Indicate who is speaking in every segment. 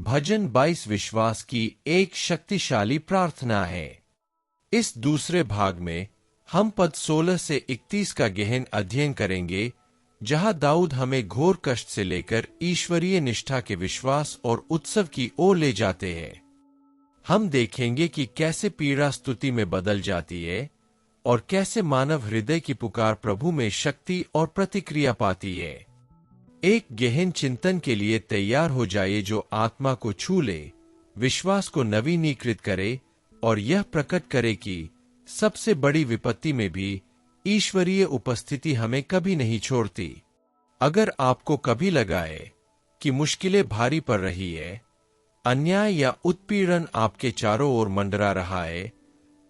Speaker 1: भजन 22 विश्वास की एक शक्तिशाली प्रार्थना है। इस दूसरे भाग में हम पद 16 से 31 का गहन अध्ययन करेंगे, जहां दाऊद हमें घोर कष्ट से लेकर ईश्वरीय निष्ठा के विश्वास और उत्सव की ओर ले जाते हैं। हम देखेंगे कि कैसे पीड़ा स्तुति में बदल जाती है और कैसे मानव हृदय की पुकार प्रभु में शक्ति और प्रतिक्रिया पाती है। एक गहन चिंतन के लिए तैयार हो जाइए जो आत्मा को छू ले, विश्वास को नवीनीकृत करे और यह प्रकट करे कि सबसे बड़ी विपत्ति में भी ईश्वरीय उपस्थिति हमें कभी नहीं छोड़ती। अगर आपको कभी लगा है कि मुश्किलें भारी पड़ रही है, अन्याय या उत्पीड़न आपके चारों ओर मंडरा रहा है,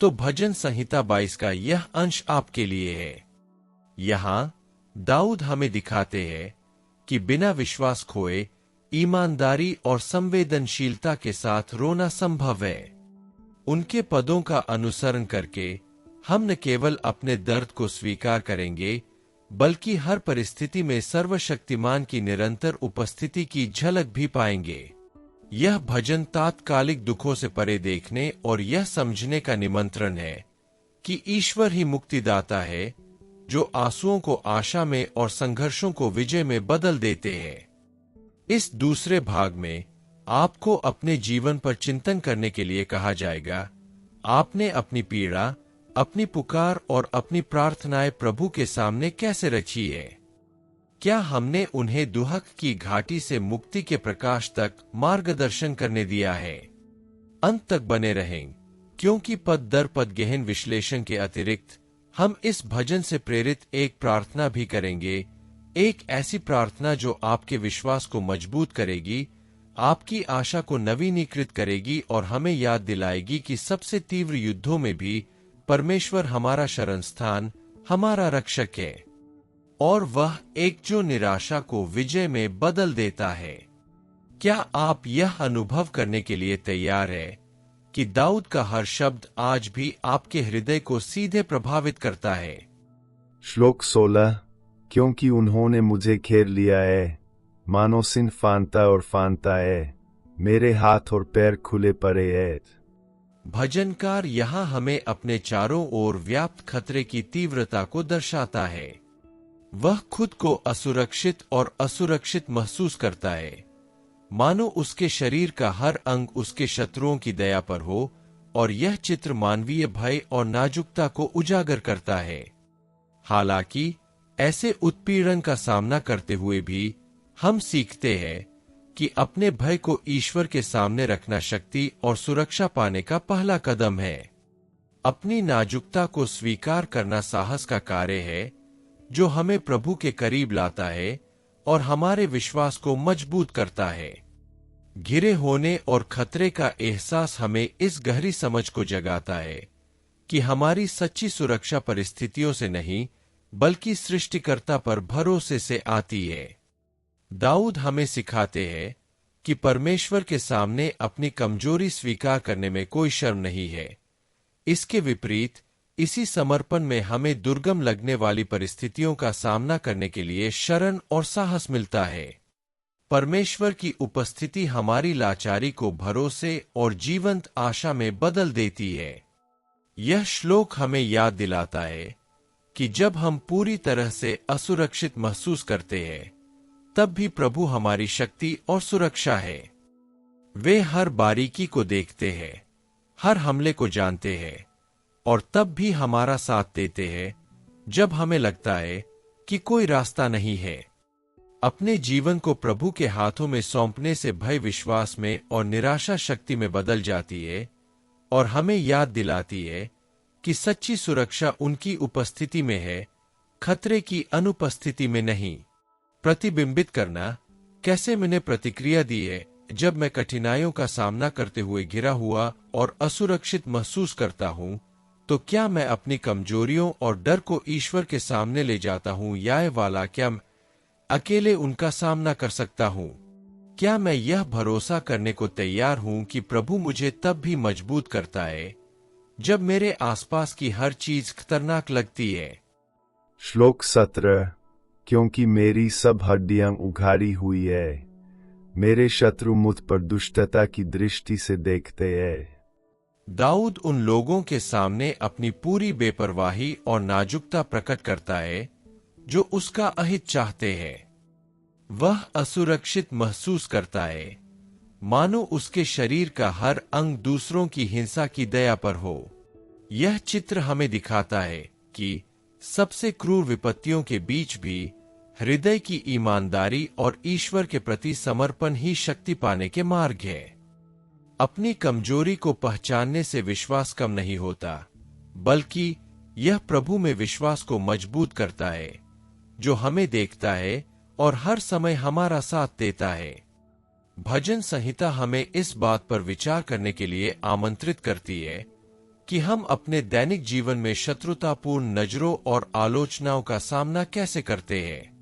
Speaker 1: तो भजन संहिता 22 का यह अंश आपके लिए है। यहां दाऊद हमें दिखाते हैं कि बिना विश्वास खोए ईमानदारी और संवेदनशीलता के साथ रोना संभव है। उनके पदों का अनुसरण करके हम न केवल अपने दर्द को स्वीकार करेंगे, बल्कि हर परिस्थिति में सर्वशक्तिमान की निरंतर उपस्थिति की झलक भी पाएंगे। यह भजन तात्कालिक दुखों से परे देखने और यह समझने का निमंत्रण है कि ईश्वर ही मुक्तिदाता है, जो आंसुओं को आशा में और संघर्षों को विजय में बदल देते हैं। इस दूसरे भाग में आपको अपने जीवन पर चिंतन करने के लिए कहा जाएगा। आपने अपनी पीड़ा, अपनी पुकार और अपनी प्रार्थनाएं प्रभु के सामने कैसे रखी है? क्या हमने उन्हें दुहक की घाटी से मुक्ति के प्रकाश तक मार्गदर्शन करने दिया है? अंत तक बने रहें, क्योंकि पद दर पद गहन विश्लेषण के अतिरिक्त हम इस भजन से प्रेरित एक प्रार्थना भी करेंगे, एक ऐसी प्रार्थना जो आपके विश्वास को मजबूत करेगी, आपकी आशा को नवीनीकृत करेगी और हमें याद दिलाएगी कि सबसे तीव्र युद्धों में भी परमेश्वर हमारा शरण स्थान, हमारा रक्षक है, और वह एक जो निराशा को विजय में बदल देता है। क्या आप यह अनुभव करने के लिए तैयार है कि दाऊद का हर शब्द आज भी आपके हृदय को सीधे प्रभावित करता है?
Speaker 2: श्लोक 16, क्योंकि उन्होंने मुझे घेर लिया है, मानो सिंह फांता और फांता है, मेरे हाथ और पैर खुले पड़े हैं।
Speaker 1: भजनकार यहाँ हमें अपने चारों ओर व्याप्त खतरे की तीव्रता को दर्शाता है। वह खुद को असुरक्षित और असुरक्षित महसूस करता है, मानो उसके शरीर का हर अंग उसके शत्रुओं की दया पर हो, और यह चित्र मानवीय भय और नाजुकता को उजागर करता है। हालांकि ऐसे उत्पीड़न का सामना करते हुए भी हम सीखते हैं कि अपने भय को ईश्वर के सामने रखना शक्ति और सुरक्षा पाने का पहला कदम है। अपनी नाजुकता को स्वीकार करना साहस का कार्य है, जो हमें प्रभु के करीब लाता है और हमारे विश्वास को मजबूत करता है। घिरे होने और खतरे का एहसास हमें इस गहरी समझ को जगाता है कि हमारी सच्ची सुरक्षा परिस्थितियों से नहीं, बल्कि सृष्टिकर्ता पर भरोसे से आती है। दाऊद हमें सिखाते हैं कि परमेश्वर के सामने अपनी कमजोरी स्वीकार करने में कोई शर्म नहीं है। इसके विपरीत इसी समर्पण में हमें दुर्गम लगने वाली परिस्थितियों का सामना करने के लिए शरण और साहस मिलता है। परमेश्वर की उपस्थिति हमारी लाचारी को भरोसे और जीवंत आशा में बदल देती है। यह श्लोक हमें याद दिलाता है कि जब हम पूरी तरह से असुरक्षित महसूस करते हैं, तब भी प्रभु हमारी शक्ति और सुरक्षा है। वे हर बारीकी को देखते हैं, हर हमले को जानते हैं, और तब भी हमारा साथ देते हैं जब हमें लगता है कि कोई रास्ता नहीं है। अपने जीवन को प्रभु के हाथों में सौंपने से भय विश्वास में और निराशा शक्ति में बदल जाती है, और हमें याद दिलाती है कि सच्ची सुरक्षा उनकी उपस्थिति में है, खतरे की अनुपस्थिति में नहीं। प्रतिबिंबित करना, कैसे मैंने प्रतिक्रिया दी है जब मैं कठिनाइयों का सामना करते हुए घिरा हुआ और असुरक्षित महसूस करता हूं, तो क्या मैं अपनी कमजोरियों और डर को ईश्वर के सामने ले जाता हूं, या ये वाला क्या मैं अकेले उनका सामना कर सकता हूं? क्या मैं यह भरोसा करने को तैयार हूं कि प्रभु मुझे तब भी मजबूत करता है जब मेरे आसपास की हर चीज खतरनाक लगती है?
Speaker 2: श्लोक 17, क्योंकि मेरी सब हड्डियां उघाड़ी हुई है, मेरे शत्रु मुझ पर दुष्टता की दृष्टि से देखते हैं।
Speaker 1: दाऊद उन लोगों के सामने अपनी पूरी बेपरवाही और नाजुकता प्रकट करता है जो उसका अहित चाहते हैं। वह असुरक्षित महसूस करता है, मानो उसके शरीर का हर अंग दूसरों की हिंसा की दया पर हो। यह चित्र हमें दिखाता है कि सबसे क्रूर विपत्तियों के बीच भी हृदय की ईमानदारी और ईश्वर के प्रति समर्पण ही शक्ति पाने के मार्ग है। अपनी कमजोरी को पहचानने से विश्वास कम नहीं होता, बल्कि यह प्रभु में विश्वास को मजबूत करता है, जो हमें देखता है और हर समय हमारा साथ देता है। भजन संहिता हमें इस बात पर विचार करने के लिए आमंत्रित करती है कि हम अपने दैनिक जीवन में शत्रुतापूर्ण नजरों और आलोचनाओं का सामना कैसे करते हैं।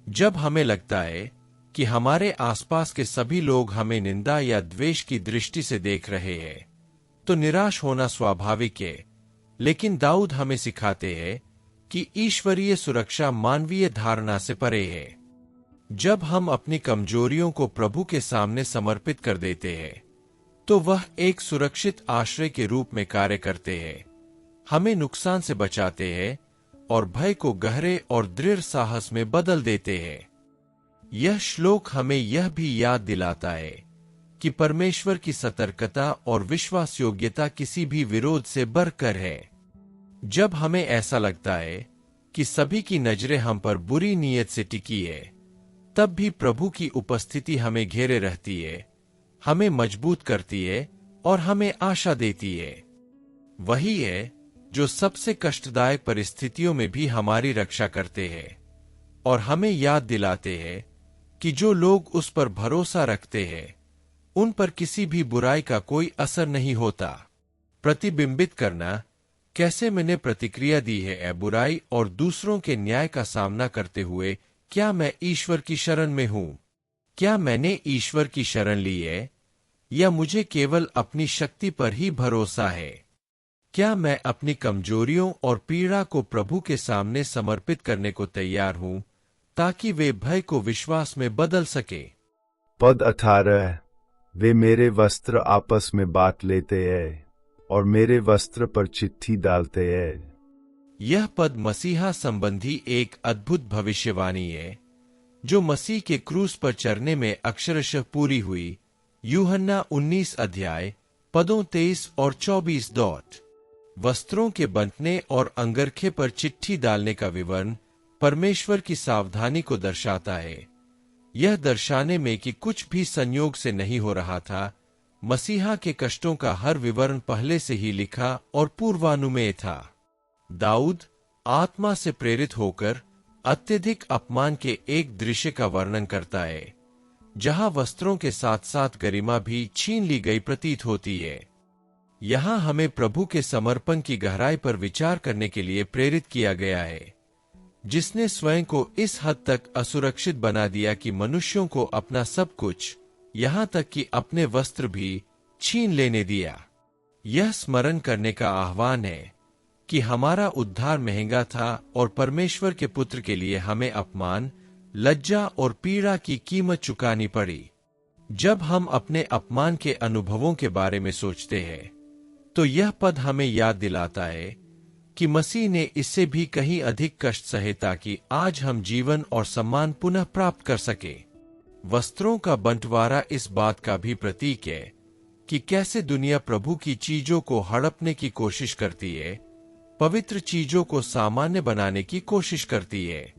Speaker 1: जब हमें लगता है कि हमारे आसपास के सभी लोग हमें निंदा या द्वेष की दृष्टि से देख रहे हैं, तो निराश होना स्वाभाविक है। लेकिन दाऊद हमें सिखाते हैं कि ईश्वरीय सुरक्षा मानवीय धारणा से परे है। जब हम अपनी कमजोरियों को प्रभु के सामने समर्पित कर देते हैं, तो वह एक सुरक्षित आश्रय के रूप में कार्य करते हैं, हमें नुकसान से बचाते हैं और भय को गहरे और दृढ़ साहस में बदल देते हैं। यह श्लोक हमें यह भी याद दिलाता है कि परमेश्वर की सतर्कता और विश्वास योग्यता किसी भी विरोध से बढ़कर है। जब हमें ऐसा लगता है कि सभी की नजरें हम पर बुरी नीयत से टिकी है, तब भी प्रभु की उपस्थिति हमें घेरे रहती है, हमें मजबूत करती है और हमें आशा देती है। वही है जो सबसे कष्टदायक परिस्थितियों में भी हमारी रक्षा करते हैं और हमें याद दिलाते हैं कि जो लोग उस पर भरोसा रखते हैं, उन पर किसी भी बुराई का कोई असर नहीं होता। प्रतिबिंबित करना, कैसे मैंने प्रतिक्रिया दी है बुराई और दूसरों के न्याय का सामना करते हुए, क्या मैं ईश्वर की शरण में हूं? क्या मैंने ईश्वर की शरण ली है या मुझे केवल अपनी शक्ति पर ही भरोसा है? क्या मैं अपनी कमजोरियों और पीड़ा को प्रभु के सामने समर्पित करने को तैयार हूं, ताकि वे भय को विश्वास में बदल सके?
Speaker 2: पद 18। वे मेरे वस्त्र आपस में बांट लेते हैं और मेरे वस्त्र पर चिट्ठी डालते हैं।
Speaker 1: यह पद मसीहा संबंधी एक अद्भुत भविष्यवाणी है, जो मसीह के क्रूस पर चढ़ने में अक्षरशः पूरी हुई। यूहन्ना 19 अध्याय पदों 23 और 24। वस्त्रों के बंटने और अंगरखे पर चिट्ठी डालने का विवरण परमेश्वर की सावधानी को दर्शाता है। यह दर्शाने में कि कुछ भी संयोग से नहीं हो रहा था। मसीहा के कष्टों का हर विवरण पहले से ही लिखा और पूर्वानुमेय था। दाऊद आत्मा से प्रेरित होकर अत्यधिक अपमान के एक दृश्य का वर्णन करता है, जहां वस्त्रों के साथ साथ गरिमा भी छीन ली गई प्रतीत होती है। यहां हमें प्रभु के समर्पण की गहराई पर विचार करने के लिए प्रेरित किया गया है, जिसने स्वयं को इस हद तक असुरक्षित बना दिया कि मनुष्यों को अपना सब कुछ, यहां तक कि अपने वस्त्र भी छीन लेने दिया। यह स्मरण करने का आह्वान है कि हमारा उद्धार महंगा था और परमेश्वर के पुत्र के लिए हमें अपमान, लज्जा और पीड़ा की कीमत चुकानी पड़ी। जब हम अपने अपमान के अनुभवों के बारे में सोचते हैं, तो यह पद हमें याद दिलाता है कि मसीह ने इससे भी कहीं अधिक कष्ट सहे ताकि आज हम जीवन और सम्मान पुनः प्राप्त कर सके। वस्त्रों का बंटवारा इस बात का भी प्रतीक है कि कैसे दुनिया प्रभु की चीजों को हड़पने की कोशिश करती है, पवित्र चीजों को सामान्य बनाने की कोशिश करती है।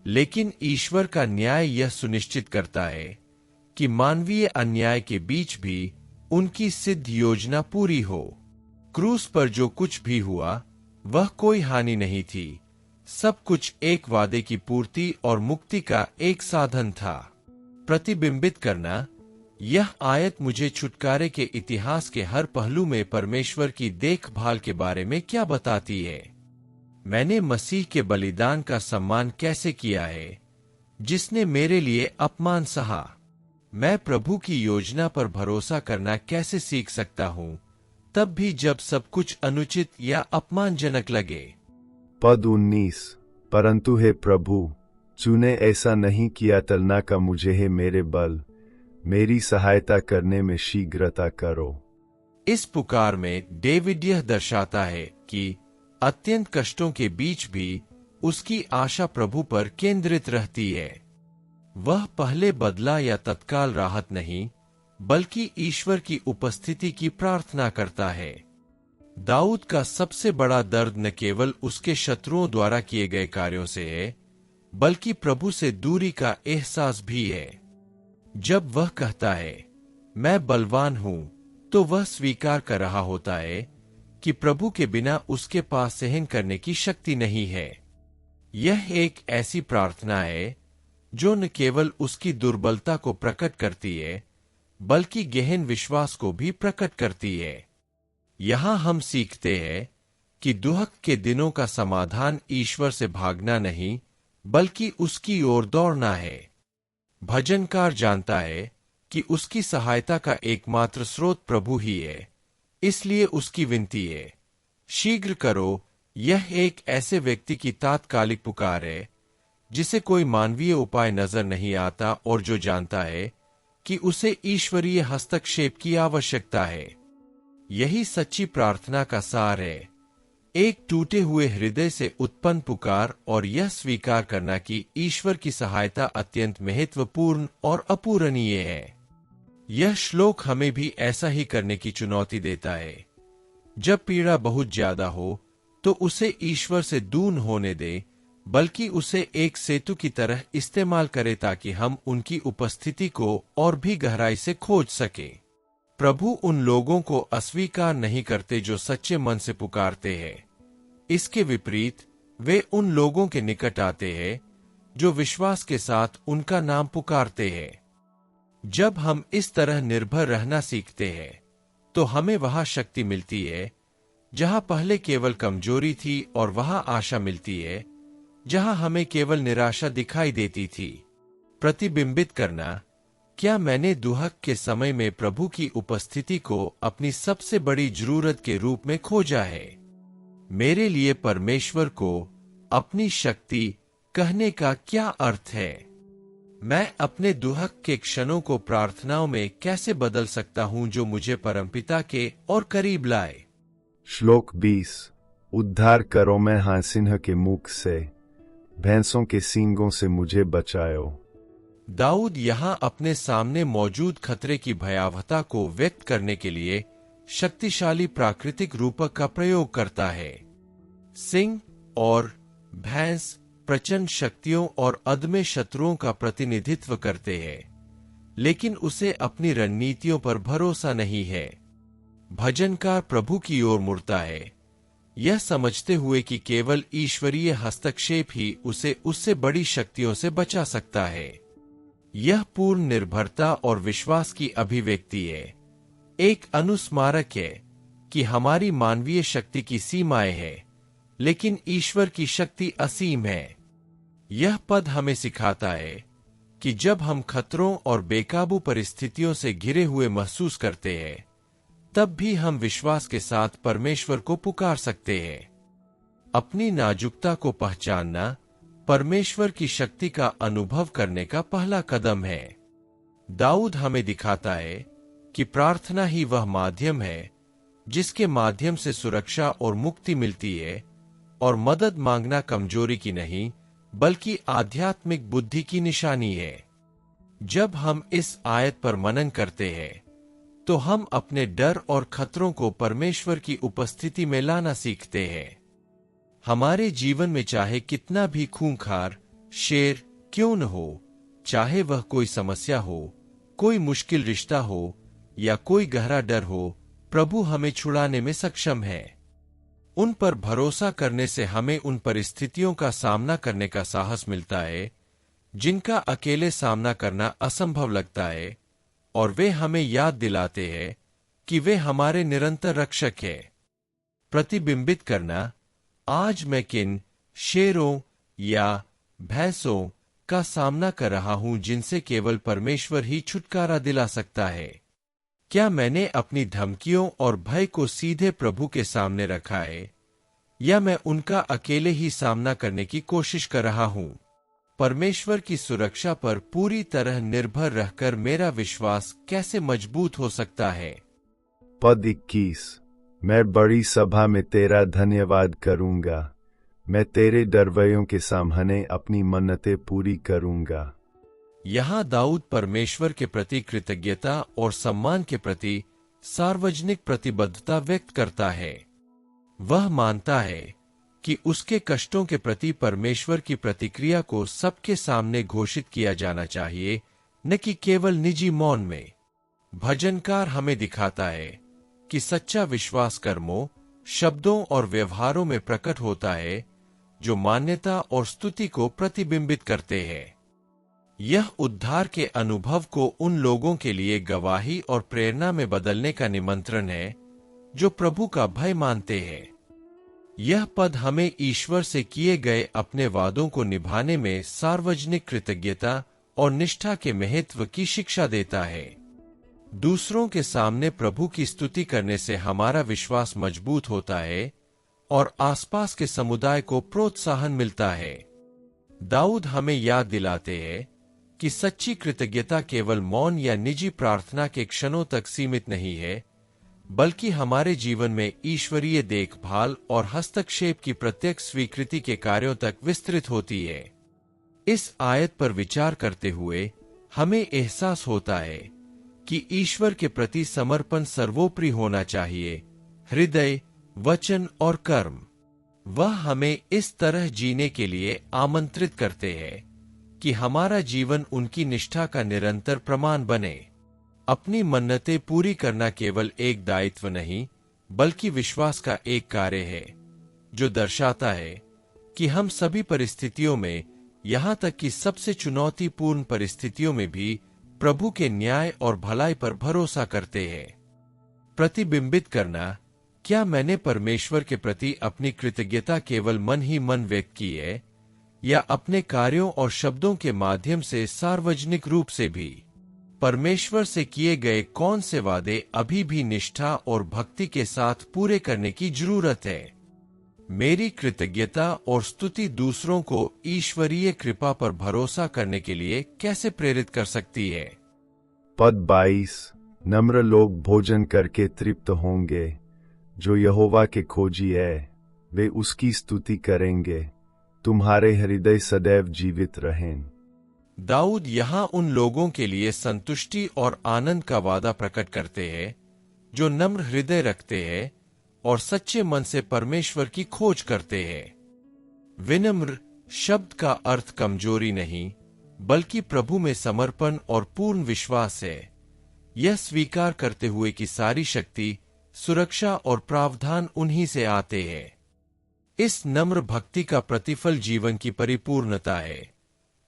Speaker 1: लेकिन ईश्वर का न्याय यह सुनिश्चित करता है कि मानवीय अन्याय के बीच भी उनकी सिद्ध योजना पूरी हो। क्रूस पर जो कुछ भी हुआ, वह कोई हानि नहीं थी। सब कुछ एक वादे की पूर्ति और मुक्ति का एक साधन था। प्रतिबिंबित करना, यह आयत मुझे छुटकारे के इतिहास के हर पहलू में परमेश्वर की देखभाल के बारे में क्या बताती है। मैंने मसीह के बलिदान का सम्मान कैसे किया है, जिसने मेरे लिए अपमान सहा। मैं प्रभु की योजना पर भरोसा करना कैसे सीख सकता हूँ, तब भी जब सब कुछ अनुचित या अपमानजनक लगे।
Speaker 2: पद 19। परंतु हे प्रभु, तूने ऐसा नहीं किया, तलना का मुझे है मेरे बल, मेरी सहायता करने में शीघ्रता करो।
Speaker 1: इस पुकार में डेविड यह दर्शाता है कि अत्यंत कष्टों के बीच भी उसकी आशा प्रभु पर केंद्रित रहती है। वह पहले बदला या तत्काल राहत नहीं, बल्कि ईश्वर की उपस्थिति की प्रार्थना करता है। दाऊद का सबसे बड़ा दर्द न केवल उसके शत्रुओं द्वारा किए गए कार्यों से है, बल्कि प्रभु से दूरी का एहसास भी है। जब वह कहता है, मैं बलवान हूं, तो वह स्वीकार कर रहा होता है कि प्रभु के बिना उसके पास सहन करने की शक्ति नहीं है। यह एक ऐसी प्रार्थना है जो न केवल उसकी दुर्बलता को प्रकट करती है, बल्कि गहन विश्वास को भी प्रकट करती है। यहां हम सीखते हैं कि दुख के दिनों का समाधान ईश्वर से भागना नहीं, बल्कि उसकी ओर दौड़ना है। भजनकार जानता है कि उसकी सहायता का एकमात्र स्रोत प्रभु ही है, इसलिए उसकी विनती है, शीघ्र करो। यह एक ऐसे व्यक्ति की तात्कालिक पुकार है जिसे कोई मानवीय उपाय नजर नहीं आता और जो जानता है कि उसे ईश्वरीय हस्तक्षेप की आवश्यकता है। यही सच्ची प्रार्थना का सार है, एक टूटे हुए हृदय से उत्पन्न पुकार और यह स्वीकार करना कि ईश्वर की सहायता अत्यंत महत्वपूर्ण और अपूरणीय है। यह श्लोक हमें भी ऐसा ही करने की चुनौती देता है। जब पीड़ा बहुत ज्यादा हो तो उसे ईश्वर से दूर होने दे, बल्कि उसे एक सेतु की तरह इस्तेमाल करे ताकि हम उनकी उपस्थिति को और भी गहराई से खोज सके। प्रभु उन लोगों को अस्वीकार नहीं करते जो सच्चे मन से पुकारते हैं। इसके विपरीत वे उन लोगों के निकट आते हैं जो विश्वास के साथ उनका नाम पुकारते हैं। जब हम इस तरह निर्भर रहना सीखते हैं तो हमें वहां शक्ति मिलती है जहां पहले केवल कमजोरी थी, और वहां आशा मिलती है जहां हमें केवल निराशा दिखाई देती थी। प्रतिबिंबित करना, क्या मैंने दुख के समय में प्रभु की उपस्थिति को अपनी सबसे बड़ी जरूरत के रूप में खोजा है? मेरे लिए परमेश्वर को अपनी शक्ति कहने का क्या अर्थ है? मैं अपने दुख के क्षणों को प्रार्थनाओं में कैसे बदल सकता हूं जो मुझे परमपिता के और करीब लाए?
Speaker 2: श्लोक 20। उद्धार करो मैं हाँ सिंह के मुख से, भैंसों के सींगों से मुझे बचाओ।
Speaker 1: दाऊद यहां अपने सामने मौजूद खतरे की भयावहता को व्यक्त करने के लिए शक्तिशाली प्राकृतिक रूपक का प्रयोग करता है। सिंह और भैंस प्रचंड शक्तियों और अदम्य शत्रुओं का प्रतिनिधित्व करते हैं, लेकिन उसे अपनी रणनीतियों पर भरोसा नहीं है। भजनकार प्रभु की ओर मुड़ता है, यह समझते हुए कि केवल ईश्वरीय हस्तक्षेप ही उसे उससे बड़ी शक्तियों से बचा सकता है। यह पूर्ण निर्भरता और विश्वास की अभिव्यक्ति है, एक अनुस्मारक है कि हमारी मानवीय शक्ति की सीमाएं हैं, लेकिन ईश्वर की शक्ति असीम है। यह पद हमें सिखाता है कि जब हम खतरों और बेकाबू परिस्थितियों से घिरे हुए महसूस करते हैं, तब भी हम विश्वास के साथ परमेश्वर को पुकार सकते हैं। अपनी नाजुकता को पहचानना परमेश्वर की शक्ति का अनुभव करने का पहला कदम है। दाऊद हमें दिखाता है कि प्रार्थना ही वह माध्यम है जिसके माध्यम से सुरक्षा और मुक्ति मिलती है, और मदद मांगना कमजोरी की नहीं, बल्कि आध्यात्मिक बुद्धि की निशानी है। जब हम इस आयत पर मनन करते हैं तो हम अपने डर और खतरों को परमेश्वर की उपस्थिति में लाना सीखते हैं। हमारे जीवन में चाहे कितना भी खूंखार शेर क्यों न हो, चाहे वह कोई समस्या हो, कोई मुश्किल रिश्ता हो या कोई गहरा डर हो, प्रभु हमें छुड़ाने में सक्षम है। उन पर भरोसा करने से हमें उन परिस्थितियों का सामना करने का साहस मिलता है जिनका अकेले सामना करना असंभव लगता है, और वे हमें याद दिलाते हैं कि वे हमारे निरंतर रक्षक हैं। प्रतिबिंबित करना, आज मैं किन शेरों या भैंसों का सामना कर रहा हूं जिनसे केवल परमेश्वर ही छुटकारा दिला सकता है? क्या मैंने अपनी धमकियों और भय को सीधे प्रभु के सामने रखा है, या मैं उनका अकेले ही सामना करने की कोशिश कर रहा हूं? परमेश्वर की सुरक्षा पर पूरी तरह निर्भर रहकर मेरा विश्वास कैसे मजबूत हो सकता है?
Speaker 2: पद 21। मैं बड़ी सभा में तेरा धन्यवाद करूंगा, मैं तेरे डरवैयों के सामने अपनी मन्नतें पूरी करूंगा।
Speaker 1: यहाँ दाऊद परमेश्वर के प्रति कृतज्ञता और सम्मान के प्रति सार्वजनिक प्रतिबद्धता व्यक्त करता है। वह मानता है कि उसके कष्टों के प्रति परमेश्वर की प्रतिक्रिया को सबके सामने घोषित किया जाना चाहिए, न कि केवल निजी मौन में। भजनकार हमें दिखाता है कि सच्चा विश्वास कर्मों, शब्दों और व्यवहारों में प्रकट होता है, जो मान्यता और स्तुति को प्रतिबिंबित करते हैं। यह उद्धार के अनुभव को उन लोगों के लिए गवाही और प्रेरणा में बदलने का निमंत्रण है जो प्रभु का भय मानते हैं। यह पद हमें ईश्वर से किए गए अपने वादों को निभाने में सार्वजनिक कृतज्ञता और निष्ठा के महत्व की शिक्षा देता है। दूसरों के सामने प्रभु की स्तुति करने से हमारा विश्वास मजबूत होता है और आसपास के समुदाय को प्रोत्साहन मिलता है। दाऊद हमें याद दिलाते हैं कि सच्ची कृतज्ञता केवल मौन या निजी प्रार्थना के क्षणों तक सीमित नहीं है, बल्कि हमारे जीवन में ईश्वरीय देखभाल और हस्तक्षेप की प्रत्यक्ष स्वीकृति के कार्यों तक विस्तृत होती है। इस आयत पर विचार करते हुए हमें एहसास होता है कि ईश्वर के प्रति समर्पण सर्वोपरि होना चाहिए, हृदय, वचन और कर्म। वह हमें इस तरह जीने के लिए आमंत्रित करते हैं कि हमारा जीवन उनकी निष्ठा का निरंतर प्रमाण बने। अपनी मन्नतें पूरी करना केवल एक दायित्व नहीं, बल्कि विश्वास का एक कार्य है, जो दर्शाता है कि हम सभी परिस्थितियों में, यहाँ तक कि सबसे चुनौतीपूर्ण परिस्थितियों में भी प्रभु के न्याय और भलाई पर भरोसा करते हैं। प्रतिबिंबित करना, क्या मैंने परमेश्वर के प्रति अपनी कृतज्ञता केवल मन ही मन व्यक्त की है, या अपने कार्यों और शब्दों के माध्यम से सार्वजनिक रूप से भी? परमेश्वर से किए गए कौन से वादे अभी भी निष्ठा और भक्ति के साथ पूरे करने की जरूरत है? मेरी कृतज्ञता और स्तुति दूसरों को ईश्वरीय कृपा पर भरोसा करने के लिए कैसे प्रेरित कर सकती है?
Speaker 2: पद 22। नम्र लोग भोजन करके तृप्त होंगे, जो यहोवा के खोजी है, वे उसकी स्तुति करेंगे। तुम्हारे हृदय सदैव जीवित रहें।
Speaker 1: दाऊद यहाँ उन लोगों के लिए संतुष्टि और आनंद का वादा प्रकट करते हैं जो नम्र हृदय रखते हैं और सच्चे मन से परमेश्वर की खोज करते हैं। विनम्र शब्द का अर्थ कमजोरी नहीं, बल्कि प्रभु में समर्पण और पूर्ण विश्वास है। यह स्वीकार करते हुए कि सारी शक्ति, सुरक्षा और प्रावधान उन्हीं से आते हैं। इस नम्र भक्ति का प्रतिफल जीवन की परिपूर्णता है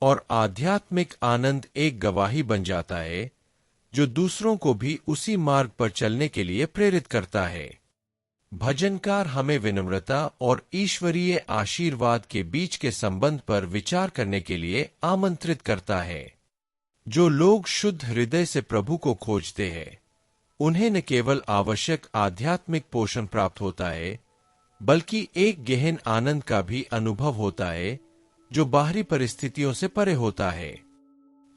Speaker 1: और आध्यात्मिक आनंद एक गवाही बन जाता है, जो दूसरों को भी उसी मार्ग पर चलने के लिए प्रेरित करता है। भजनकार हमें विनम्रता और ईश्वरीय आशीर्वाद के बीच के संबंध पर विचार करने के लिए आमंत्रित करता है। जो लोग शुद्ध हृदय से प्रभु को खोजते हैं, उन्हें न केवल आवश्यक आध्यात्मिक पोषण प्राप्त होता है, बल्कि एक गहन आनंद का भी अनुभव होता है, जो बाहरी परिस्थितियों से परे होता है।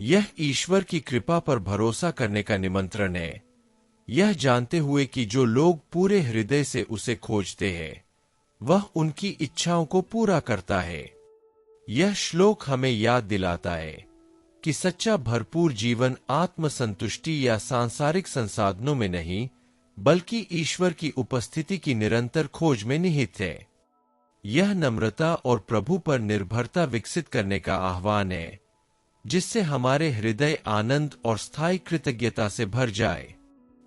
Speaker 1: यह ईश्वर की कृपा पर भरोसा करने का निमंत्रण है, यह जानते हुए कि जो लोग पूरे हृदय से उसे खोजते हैं, वह उनकी इच्छाओं को पूरा करता है। यह श्लोक हमें याद दिलाता है कि सच्चा भरपूर जीवन आत्मसंतुष्टि या सांसारिक संसाधनों में नहीं, बल्कि ईश्वर की उपस्थिति की निरंतर खोज में निहित है। यह नम्रता और प्रभु पर निर्भरता विकसित करने का आह्वान है, जिससे हमारे हृदय आनंद और स्थायी कृतज्ञता से भर जाए।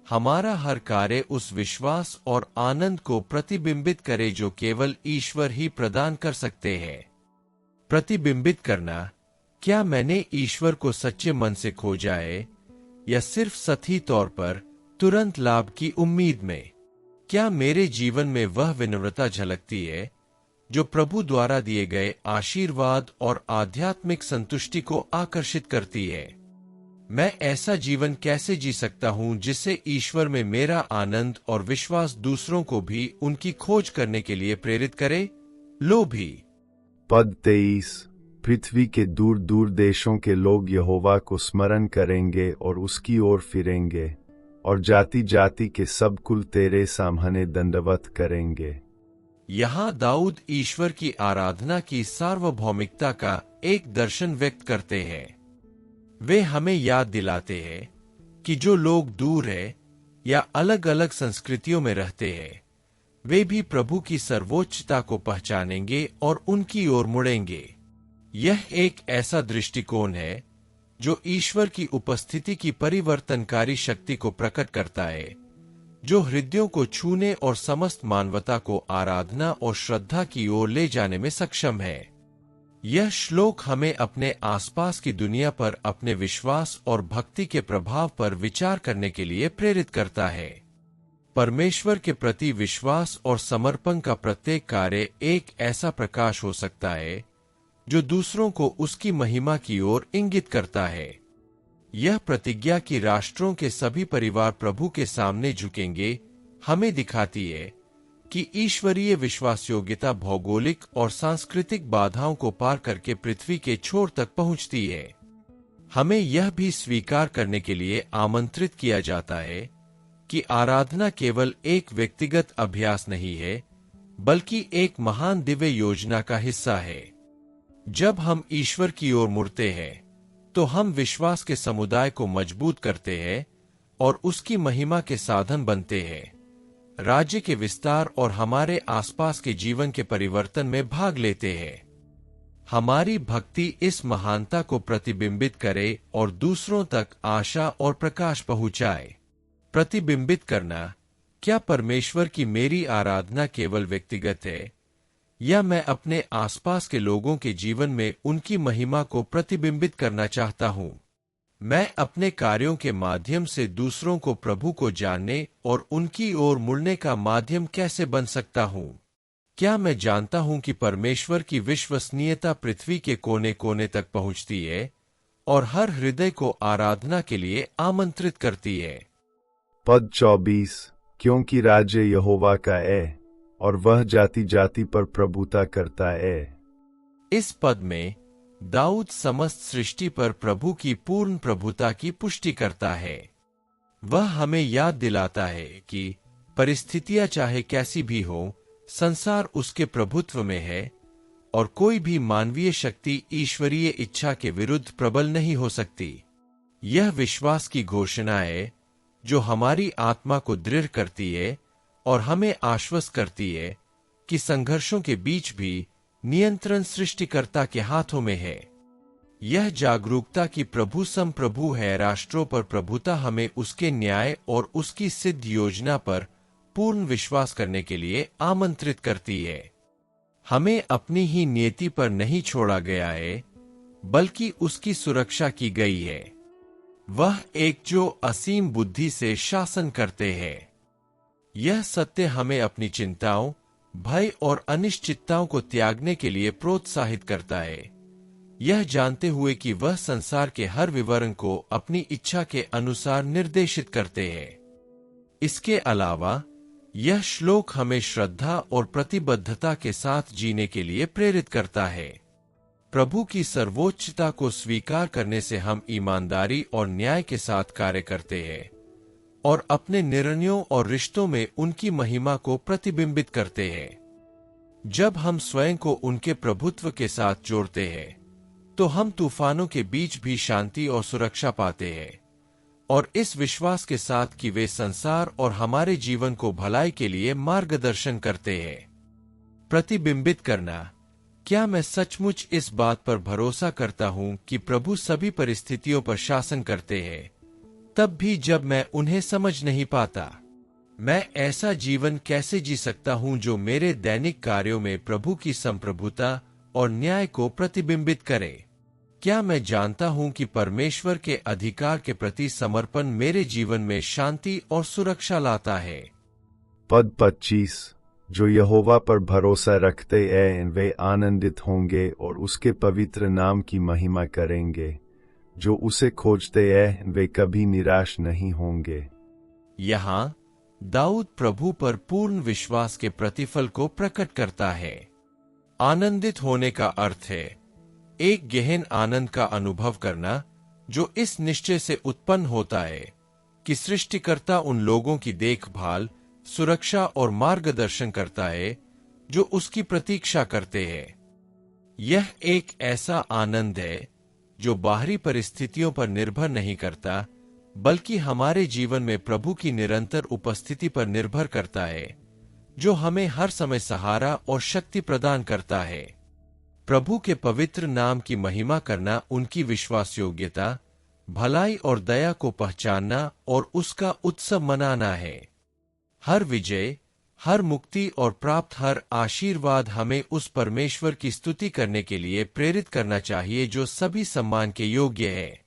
Speaker 1: हमारा हर कार्य उस विश्वास और आनंद को प्रतिबिंबित करे जो केवल ईश्वर ही प्रदान कर सकते हैं। प्रतिबिंबित करना, क्या मैंने ईश्वर को सच्चे मन से खोजा है, या सिर्फ सतही तौर पर तुरंत लाभ की उम्मीद में? क्या मेरे जीवन में वह विनम्रता झलकती है जो प्रभु द्वारा दिए गए आशीर्वाद और आध्यात्मिक संतुष्टि को आकर्षित करती है? मैं ऐसा जीवन कैसे जी सकता हूं जिससे ईश्वर में मेरा आनंद और विश्वास दूसरों को भी उनकी खोज करने के लिए प्रेरित करे? लोभी।
Speaker 2: पद 23। पृथ्वी के दूर दूर देशों के लोग यहोवा को स्मरण करेंगे और उसकी ओर फिरेंगे, और जाति जाति के सब कुल तेरे सामने दंडवत करेंगे।
Speaker 1: यहाँ दाऊद ईश्वर की आराधना की सार्वभौमिकता का एक दर्शन व्यक्त करते हैं। वे हमें याद दिलाते हैं कि जो लोग दूर है या अलग अलग संस्कृतियों में रहते हैं, वे भी प्रभु की सर्वोच्चता को पहचानेंगे और उनकी ओर मुड़ेंगे। यह एक ऐसा दृष्टिकोण है जो ईश्वर की उपस्थिति की परिवर्तनकारी शक्ति को प्रकट करता है, जो हृदयों को छूने और समस्त मानवता को आराधना और श्रद्धा की ओर ले जाने में सक्षम है। यह श्लोक हमें अपने आसपास की दुनिया पर अपने विश्वास और भक्ति के प्रभाव पर विचार करने के लिए प्रेरित करता है। परमेश्वर के प्रति विश्वास और समर्पण का प्रत्येक कार्य एक ऐसा प्रकाश हो सकता है जो दूसरों को उसकी महिमा की ओर इंगित करता है। यह प्रतिज्ञा कि राष्ट्रों के सभी परिवार प्रभु के सामने झुकेंगे हमें दिखाती है कि ईश्वरीय विश्वास योग्यता भौगोलिक और सांस्कृतिक बाधाओं को पार करके पृथ्वी के छोर तक पहुंचती है। हमें यह भी स्वीकार करने के लिए आमंत्रित किया जाता है कि आराधना केवल एक व्यक्तिगत अभ्यास नहीं है, बल्कि एक महान दिव्य योजना का हिस्सा है। जब हम ईश्वर की ओर मुड़ते हैं तो हम विश्वास के समुदाय को मजबूत करते हैं और उसकी महिमा के साधन बनते हैं। राज्य के विस्तार और हमारे आसपास के जीवन के परिवर्तन में भाग लेते हैं। हमारी भक्ति इस महानता को प्रतिबिंबित करे और दूसरों तक आशा और प्रकाश पहुंचाए। प्रतिबिंबित करना, क्या परमेश्वर की मेरी आराधना केवल व्यक्तिगत है या मैं अपने आसपास के लोगों के जीवन में उनकी महिमा को प्रतिबिंबित करना चाहता हूं? मैं अपने कार्यों के माध्यम से दूसरों को प्रभु को जानने और उनकी ओर मुड़ने का माध्यम कैसे बन सकता हूं? क्या मैं जानता हूं कि परमेश्वर की विश्वसनीयता पृथ्वी के कोने कोने तक पहुंचती है और हर हृदय को आराधना के लिए आमंत्रित करती है?
Speaker 2: पद 24, क्योंकि राज्य यहोवा का है और वह जाति जाति पर प्रभुता करता है।
Speaker 1: इस पद में दाऊद समस्त सृष्टि पर प्रभु की पूर्ण प्रभुता की पुष्टि करता है। वह हमें याद दिलाता है कि परिस्थितियां चाहे कैसी भी हो, संसार उसके प्रभुत्व में है और कोई भी मानवीय शक्ति ईश्वरीय इच्छा के विरुद्ध प्रबल नहीं हो सकती। यह विश्वास की घोषणा है जो हमारी आत्मा को दृढ़ करती है और हमें आश्वस्त करती है कि संघर्षों के बीच भी नियंत्रण सृष्टिकर्ता के हाथों में है। यह जागरूकता कि प्रभु संप्रभु है राष्ट्रों पर प्रभुता हमें उसके न्याय और उसकी सिद्ध योजना पर पूर्ण विश्वास करने के लिए आमंत्रित करती है। हमें अपनी ही नियति पर नहीं छोड़ा गया है, बल्कि उसकी सुरक्षा की गई है। वह एक जो असीम बुद्धि से शासन करते हैं। यह सत्य हमें अपनी चिंताओं, भय और अनिश्चितताओं को त्यागने के लिए प्रोत्साहित करता है, यह जानते हुए कि वह संसार के हर विवरण को अपनी इच्छा के अनुसार निर्देशित करते हैं। इसके अलावा यह श्लोक हमें श्रद्धा और प्रतिबद्धता के साथ जीने के लिए प्रेरित करता है। प्रभु की सर्वोच्चता को स्वीकार करने से हम ईमानदारी और न्याय के साथ कार्य करते हैं और अपने निर्णयों और रिश्तों में उनकी महिमा को प्रतिबिंबित करते हैं। जब हम स्वयं को उनके प्रभुत्व के साथ जोड़ते हैं, तो हम तूफानों के बीच भी शांति और सुरक्षा पाते हैं और इस विश्वास के साथ कि वे संसार और हमारे जीवन को भलाई के लिए मार्गदर्शन करते हैं। प्रतिबिंबित करना, क्या मैं सचमुच इस बात पर भरोसा करता हूं कि प्रभु सभी परिस्थितियों पर शासन करते हैं, तब भी जब मैं उन्हें समझ नहीं पाता? मैं ऐसा जीवन कैसे जी सकता हूं जो मेरे दैनिक कार्यों में प्रभु की संप्रभुता और न्याय को प्रतिबिंबित करे? क्या मैं जानता हूं कि परमेश्वर के अधिकार के प्रति समर्पण मेरे जीवन में शांति और सुरक्षा लाता है?
Speaker 2: पद 25, जो यहोवा पर भरोसा रखते हैं वे आनंदित होंगे और उसके पवित्र नाम की महिमा करेंगे। जो उसे खोजते हैं वे कभी निराश नहीं होंगे।
Speaker 1: यहाँ दाऊद प्रभु पर पूर्ण विश्वास के प्रतिफल को प्रकट करता है। आनंदित होने का अर्थ है एक गहन आनंद का अनुभव करना जो इस निश्चय से उत्पन्न होता है कि सृष्टिकर्ता उन लोगों की देखभाल, सुरक्षा और मार्गदर्शन करता है जो उसकी प्रतीक्षा करते हैं। यह एक ऐसा आनंद है जो बाहरी परिस्थितियों पर निर्भर नहीं करता, बल्कि हमारे जीवन में प्रभु की निरंतर उपस्थिति पर निर्भर करता है, जो हमें हर समय सहारा और शक्ति प्रदान करता है। प्रभु के पवित्र नाम की महिमा करना उनकी विश्वास योग्यता, भलाई और दया को पहचानना और उसका उत्सव मनाना है। हर विजय, हर मुक्ति और प्राप्त हर आशीर्वाद हमें उस परमेश्वर की स्तुति करने के लिए प्रेरित करना चाहिए जो सभी सम्मान के योग्य है।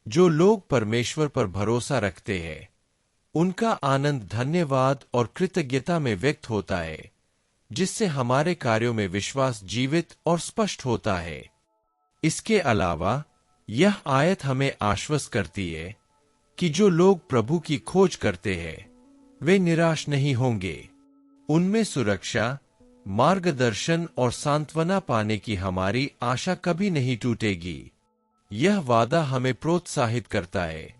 Speaker 1: जो लोग परमेश्वर पर भरोसा रखते हैं, उनका आनंद धन्यवाद और कृतज्ञता में व्यक्त होता है, जिससे हमारे कार्यों में विश्वास जीवित और स्पष्ट होता है। इसके अलावा यह आयत हमें आश्वस्त करती है कि जो लोग प्रभु की खोज करते हैं वे निराश नहीं होंगे। उनमें सुरक्षा, मार्गदर्शन और सांत्वना पाने की हमारी आशा कभी नहीं टूटेगी। यह वादा हमें प्रोत्साहित करता है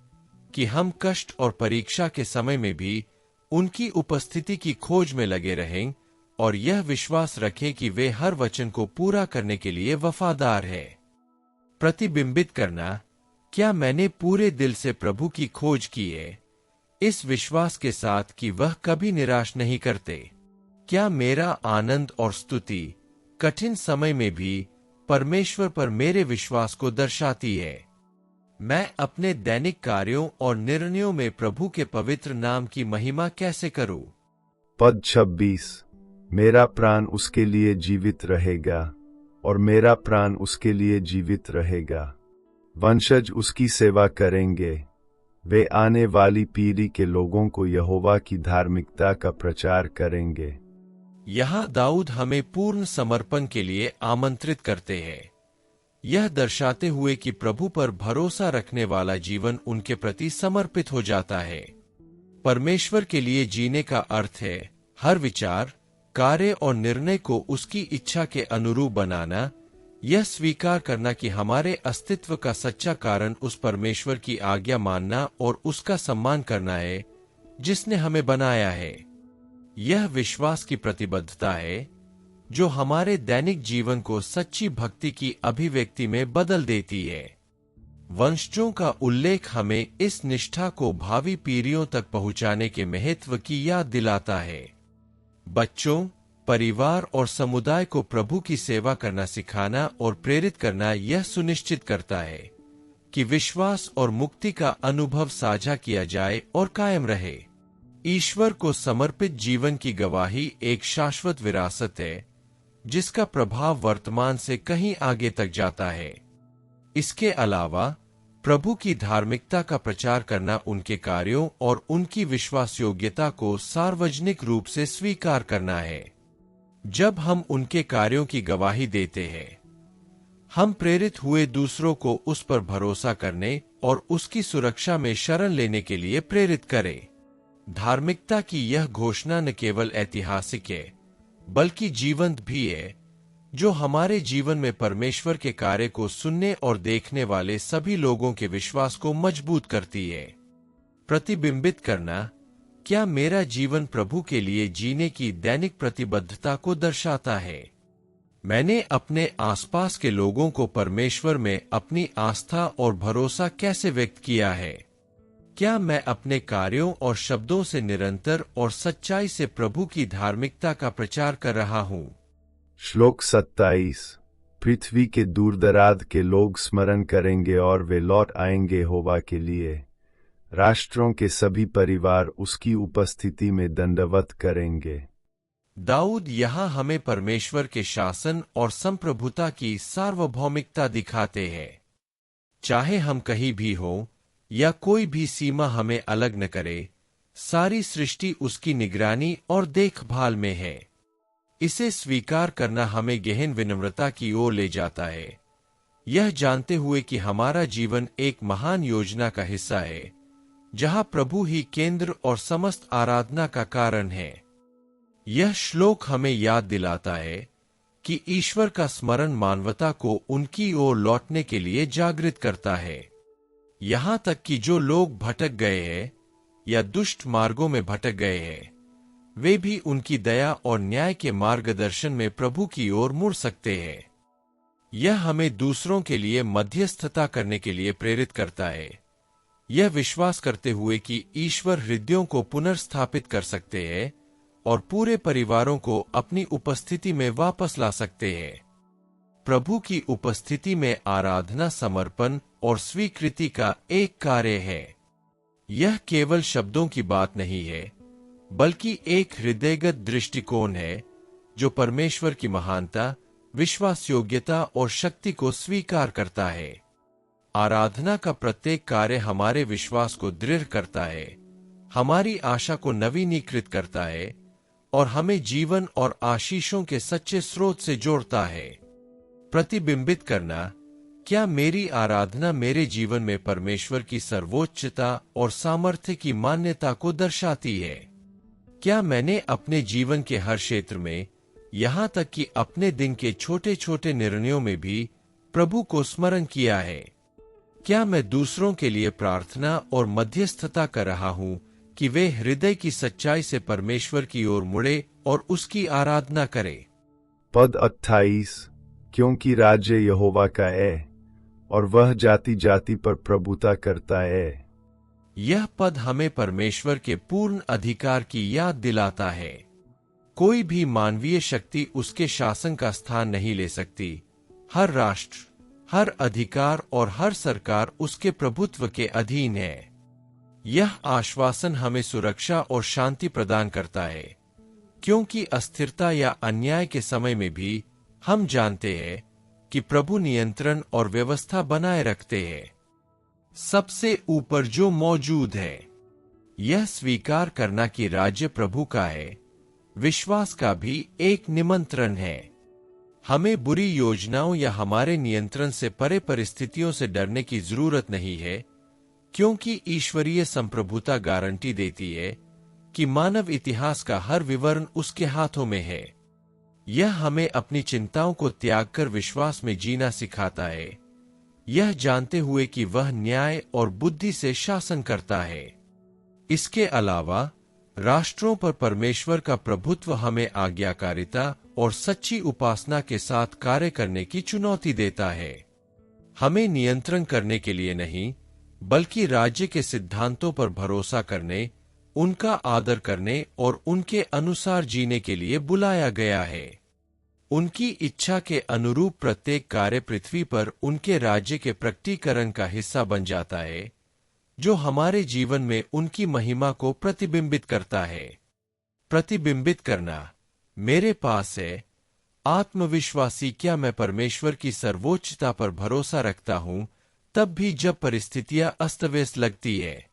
Speaker 1: कि हम कष्ट और परीक्षा के समय में भी उनकी उपस्थिति की खोज में लगे रहें और यह विश्वास रखें कि वे हर वचन को पूरा करने के लिए वफादार है। प्रतिबिंबित करना, क्या मैंने पूरे दिल से प्रभु की खोज की है, इस विश्वास के साथ कि वह कभी निराश नहीं करते। क्या मेरा आनंद और स्तुति कठिन समय में भी परमेश्वर पर मेरे विश्वास को दर्शाती है। मैं अपने दैनिक कार्यों और निर्णयों में प्रभु के पवित्र नाम की महिमा कैसे करूं?
Speaker 2: पद 26। मेरा प्राण उसके लिए जीवित रहेगा और मेरा प्राण उसके लिए जीवित रहेगा। वंशज उसकी सेवा करेंगे। वे आने वाली पीढ़ी के लोगों को यहोवा की धार्मिकता का प्रचार करेंगे।
Speaker 1: यहाँ दाऊद हमें पूर्ण समर्पण के लिए आमंत्रित करते हैं, यह दर्शाते हुए कि प्रभु पर भरोसा रखने वाला जीवन उनके प्रति समर्पित हो जाता है। परमेश्वर के लिए जीने का अर्थ है हर विचार, कार्य और निर्णय को उसकी इच्छा के अनुरूप बनाना, यह स्वीकार करना कि हमारे अस्तित्व का सच्चा कारण उस परमेश्वर की आज्ञा मानना और उसका सम्मान करना है जिसने हमें बनाया है। यह विश्वास की प्रतिबद्धता है जो हमारे दैनिक जीवन को सच्ची भक्ति की अभिव्यक्ति में बदल देती है। वंशजों का उल्लेख हमें इस निष्ठा को भावी पीढ़ियों तक पहुंचाने के महत्व की याद दिलाता है। बच्चों, परिवार और समुदाय को प्रभु की सेवा करना सिखाना और प्रेरित करना यह सुनिश्चित करता है कि विश्वास और मुक्ति का अनुभव साझा किया जाए और कायम रहे। ईश्वर को समर्पित जीवन की गवाही एक शाश्वत विरासत है जिसका प्रभाव वर्तमान से कहीं आगे तक जाता है। इसके अलावा प्रभु की धार्मिकता का प्रचार करना उनके कार्यों और उनकी विश्वास योग्यता को सार्वजनिक रूप से स्वीकार करना है। जब हम उनके कार्यों की गवाही देते हैं, हम प्रेरित हुए दूसरों को उस पर भरोसा करने और उसकी सुरक्षा में शरण लेने के लिए प्रेरित करें। धार्मिकता की यह घोषणा न केवल ऐतिहासिक है बल्कि जीवंत भी है, जो हमारे जीवन में परमेश्वर के कार्य को सुनने और देखने वाले सभी लोगों के विश्वास को मजबूत करती है। प्रतिबिंबित करना, क्या मेरा जीवन प्रभु के लिए जीने की दैनिक प्रतिबद्धता को दर्शाता है? मैंने अपने आसपास के लोगों को परमेश्वर में अपनी आस्था और भरोसा कैसे व्यक्त किया है? क्या मैं अपने कार्यों और शब्दों से निरंतर और सच्चाई से प्रभु की धार्मिकता का प्रचार कर रहा हूँ?
Speaker 2: श्लोक 27। पृथ्वी के दूर दराज के लोग स्मरण करेंगे और वे लौट आएंगे यहोवा के लिए। राष्ट्रों के सभी परिवार उसकी उपस्थिति में दंडवत करेंगे।
Speaker 1: दाऊद यहाँ हमें परमेश्वर के शासन और संप्रभुता की सार्वभौमिकता दिखाते हैं। चाहे हम कहीं भी हों या कोई भी सीमा हमें अलग न करे, सारी सृष्टि उसकी निगरानी और देखभाल में है। इसे स्वीकार करना हमें गहन विनम्रता की ओर ले जाता है, यह जानते हुए कि हमारा जीवन एक महान योजना का हिस्सा है जहां प्रभु ही केंद्र और समस्त आराधना का कारण है। यह श्लोक हमें याद दिलाता है कि ईश्वर का स्मरण मानवता को उनकी ओर लौटने के लिए जागृत करता है। यहां तक कि जो लोग भटक गए हैं या दुष्ट मार्गों में भटक गए हैं, वे भी उनकी दया और न्याय के मार्गदर्शन में प्रभु की ओर मुड़ सकते हैं। यह हमें दूसरों के लिए मध्यस्थता करने के लिए प्रेरित करता है, यह विश्वास करते हुए कि ईश्वर हृदयों को पुनर्स्थापित कर सकते हैं और पूरे परिवारों को अपनी उपस्थिति में वापस ला सकते हैं। प्रभु की उपस्थिति में आराधना समर्पण और स्वीकृति का एक कार्य है। यह केवल शब्दों की बात नहीं है, बल्कि एक हृदयगत दृष्टिकोण है जो परमेश्वर की महानता, विश्वास योग्यता और शक्ति को स्वीकार करता है। आराधना का प्रत्येक कार्य हमारे विश्वास को दृढ़ करता है, हमारी आशा को नवीनीकृत करता है और हमें जीवन और आशीषों के सच्चे स्रोत से जोड़ता है। प्रतिबिंबित करना, क्या मेरी आराधना मेरे जीवन में परमेश्वर की सर्वोच्चता और सामर्थ्य की मान्यता को दर्शाती है? क्या मैंने अपने जीवन के हर क्षेत्र में, यहां तक कि अपने दिन के छोटे छोटे निर्णयों में भी प्रभु को स्मरण किया है? क्या मैं दूसरों के लिए प्रार्थना और मध्यस्थता कर रहा हूं कि वे हृदय की सच्चाई से परमेश्वर की ओर मुड़े और उसकी आराधना करें?
Speaker 2: पद 28, क्योंकि राज्य यहोवा का है और वह जाति जाति पर प्रभुता करता है।
Speaker 1: यह पद हमें परमेश्वर के पूर्ण अधिकार की याद दिलाता है। कोई भी मानवीय शक्ति उसके शासन का स्थान नहीं ले सकती। हर राष्ट्र, हर अधिकार और हर सरकार उसके प्रभुत्व के अधीन है। यह आश्वासन हमें सुरक्षा और शांति प्रदान करता है, क्योंकि अस्थिरता या अन्याय के समय में भी हम जानते हैं कि प्रभु नियंत्रण और व्यवस्था बनाए रखते हैं। सबसे ऊपर जो मौजूद है, यह स्वीकार करना कि राज्य प्रभु का है, विश्वास का भी एक निमंत्रण है। हमें बुरी योजनाओं या हमारे नियंत्रण से परे परिस्थितियों से डरने की जरूरत नहीं है, क्योंकि ईश्वरीय संप्रभुता गारंटी देती है कि मानव इतिहास का हर विवरण उसके हाथों में है। यह हमें अपनी चिंताओं को त्याग कर विश्वास में जीना सिखाता है, यह जानते हुए कि वह न्याय और बुद्धि से शासन करता है। इसके अलावा राष्ट्रों पर परमेश्वर का प्रभुत्व हमें आज्ञाकारिता और सच्ची उपासना के साथ कार्य करने की चुनौती देता है। हमें नियंत्रण करने के लिए नहीं, बल्कि राज्य के सिद्धांतों पर भरोसा करने, उनका आदर करने और उनके अनुसार जीने के लिए बुलाया गया है। उनकी इच्छा के अनुरूप प्रत्येक कार्य पृथ्वी पर उनके राज्य के प्रकटीकरण का हिस्सा बन जाता है, जो हमारे जीवन में उनकी महिमा को प्रतिबिंबित करता है। प्रतिबिंबित करना, मेरे पास है। आत्मविश्वासी, क्या मैं परमेश्वर की सर्वोच्चता पर भरोसा रखता हूं तब भी जब परिस्थितियां अस्तव्यस्त लगती है?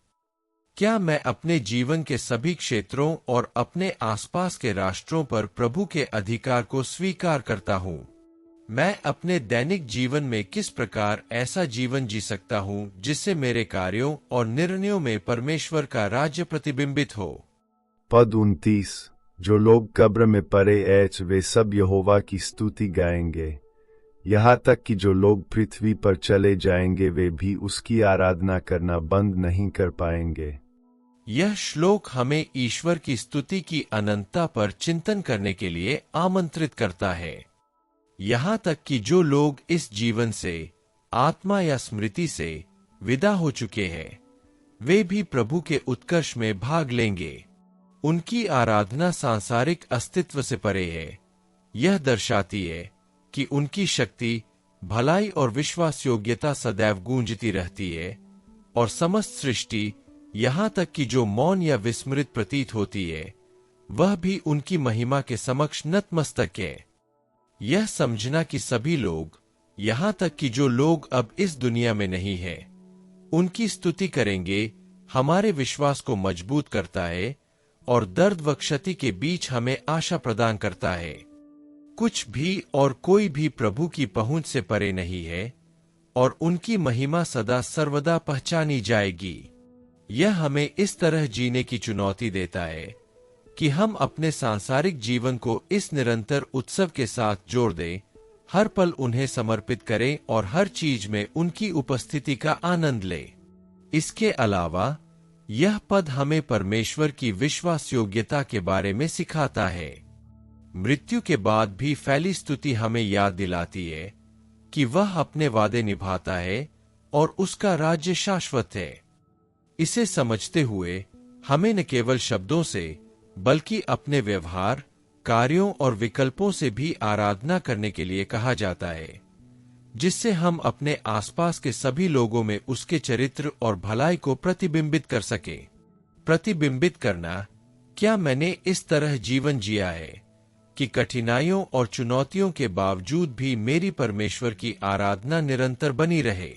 Speaker 1: क्या मैं अपने जीवन के सभी क्षेत्रों और अपने आसपास के राष्ट्रों पर प्रभु के अधिकार को स्वीकार करता हूं? मैं अपने दैनिक जीवन में किस प्रकार ऐसा जीवन जी सकता हूं जिससे मेरे कार्यों और निर्णयों में परमेश्वर का राज्य प्रतिबिंबित हो?
Speaker 2: पद 29, जो लोग कब्र में पड़े ऐच वे सब यहोवा की स्तुति गाएंगे, यहाँ तक कि जो लोग पृथ्वी पर चले जाएंगे वे भी उसकी आराधना करना बंद नहीं कर पाएंगे।
Speaker 1: यह श्लोक हमें ईश्वर की स्तुति की अनंतता पर चिंतन करने के लिए आमंत्रित करता है। यहाँ तक कि जो लोग इस जीवन से, आत्मा या स्मृति से विदा हो चुके हैं, वे भी प्रभु के उत्कर्ष में भाग लेंगे। उनकी आराधना सांसारिक अस्तित्व से परे है। यह दर्शाती है कि उनकी शक्ति, भलाई और विश्वास योग्यता सदैव गूंजती रहती है और समस्त सृष्टि, यहाँ तक कि जो मौन या विस्मृत प्रतीत होती है, वह भी उनकी महिमा के समक्ष नतमस्तक है। यह समझना कि सभी लोग, यहाँ तक कि जो लोग अब इस दुनिया में नहीं हैं, उनकी स्तुति करेंगे, हमारे विश्वास को मजबूत करता है और दर्द व क्षति के बीच हमें आशा प्रदान करता है। कुछ भी और कोई भी प्रभु की पहुंच से परे नहीं है और उनकी महिमा सदा सर्वदा पहचानी जाएगी। यह हमें इस तरह जीने की चुनौती देता है कि हम अपने सांसारिक जीवन को इस निरंतर उत्सव के साथ जोड़ दें, हर पल उन्हें समर्पित करें और हर चीज में उनकी उपस्थिति का आनंद लें। इसके अलावा यह पद हमें परमेश्वर की विश्वास योग्यता के बारे में सिखाता है। मृत्यु के बाद भी फैली स्तुति हमें याद दिलाती है कि वह अपने वादे निभाता है और उसका राज्य शाश्वत है। इसे समझते हुए हमें न केवल शब्दों से बल्कि अपने व्यवहार, कार्यों और विकल्पों से भी आराधना करने के लिए कहा जाता है, जिससे हम अपने आसपास के सभी लोगों में उसके चरित्र और भलाई को प्रतिबिंबित कर सके। प्रतिबिंबित करना, क्या मैंने इस तरह जीवन जिया है कि कठिनाइयों और चुनौतियों के बावजूद भी मेरी परमेश्वर की आराधना निरंतर बनी रहे?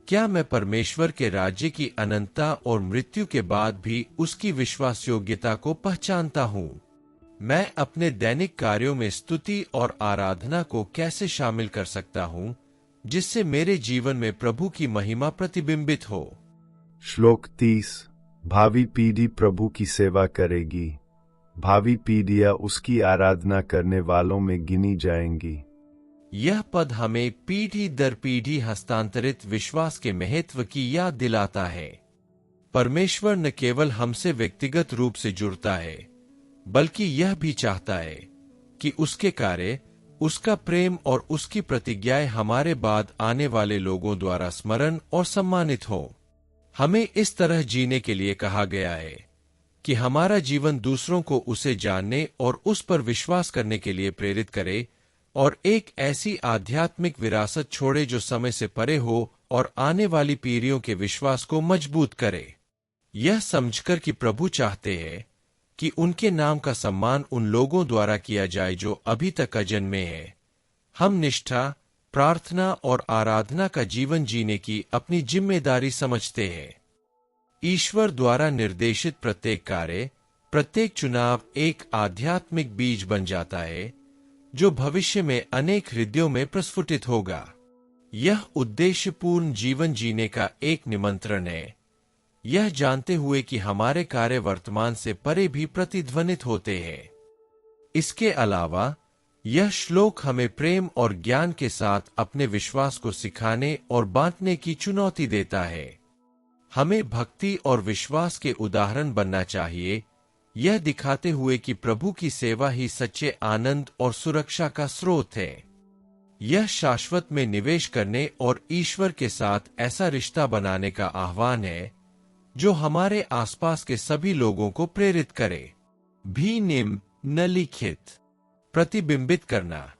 Speaker 1: क्या मैं परमेश्वर के राज्य की अनंतता और मृत्यु के बाद भी उसकी विश्वास योग्यता को पहचानता हूँ? मैं अपने दैनिक कार्यों में स्तुति और आराधना को कैसे शामिल कर सकता हूँ, जिससे मेरे जीवन में प्रभु की महिमा प्रतिबिंबित हो?
Speaker 2: श्लोक 30। भावी पीढ़ी प्रभु की सेवा करेगी। भावी पीढ़ियां उसकी आराधना करने वालों में गिनी जाएंगी।
Speaker 1: यह पद हमें पीढ़ी दर पीढ़ी हस्तांतरित विश्वास के महत्व की याद दिलाता है। परमेश्वर न केवल हमसे व्यक्तिगत रूप से जुड़ता है, बल्कि यह भी चाहता है कि उसके कार्य, उसका प्रेम और उसकी प्रतिज्ञाएं हमारे बाद आने वाले लोगों द्वारा स्मरण और सम्मानित हो। हमें इस तरह जीने के लिए कहा गया है कि हमारा जीवन दूसरों को उसे जानने और उस पर विश्वास करने के लिए प्रेरित करे और एक ऐसी आध्यात्मिक विरासत छोड़े जो समय से परे हो और आने वाली पीढ़ियों के विश्वास को मजबूत करे। यह समझकर कि प्रभु चाहते हैं कि उनके नाम का सम्मान उन लोगों द्वारा किया जाए जो अभी तक अजन्मे हैं, हम निष्ठा, प्रार्थना और आराधना का जीवन जीने की अपनी जिम्मेदारी समझते हैं। ईश्वर द्वारा निर्देशित प्रत्येक कार्य, प्रत्येक चुनाव एक आध्यात्मिक बीज बन जाता है जो भविष्य में अनेक हृदयों में प्रस्फुटित होगा। यह उद्देश्यपूर्ण जीवन जीने का एक निमंत्रण है, यह जानते हुए कि हमारे कार्य वर्तमान से परे भी प्रतिध्वनित होते हैं। इसके अलावा यह श्लोक हमें प्रेम और ज्ञान के साथ अपने विश्वास को सिखाने और बांटने की चुनौती देता है। हमें भक्ति और विश्वास के उदाहरण बनना चाहिए, यह दिखाते हुए कि प्रभु की सेवा ही सच्चे आनंद और सुरक्षा का स्रोत है। यह शाश्वत में निवेश करने और ईश्वर के साथ ऐसा रिश्ता बनाने का आह्वान है जो हमारे आसपास के सभी लोगों को प्रेरित करे। भी निम्न न लिखित प्रतिबिंबित करना,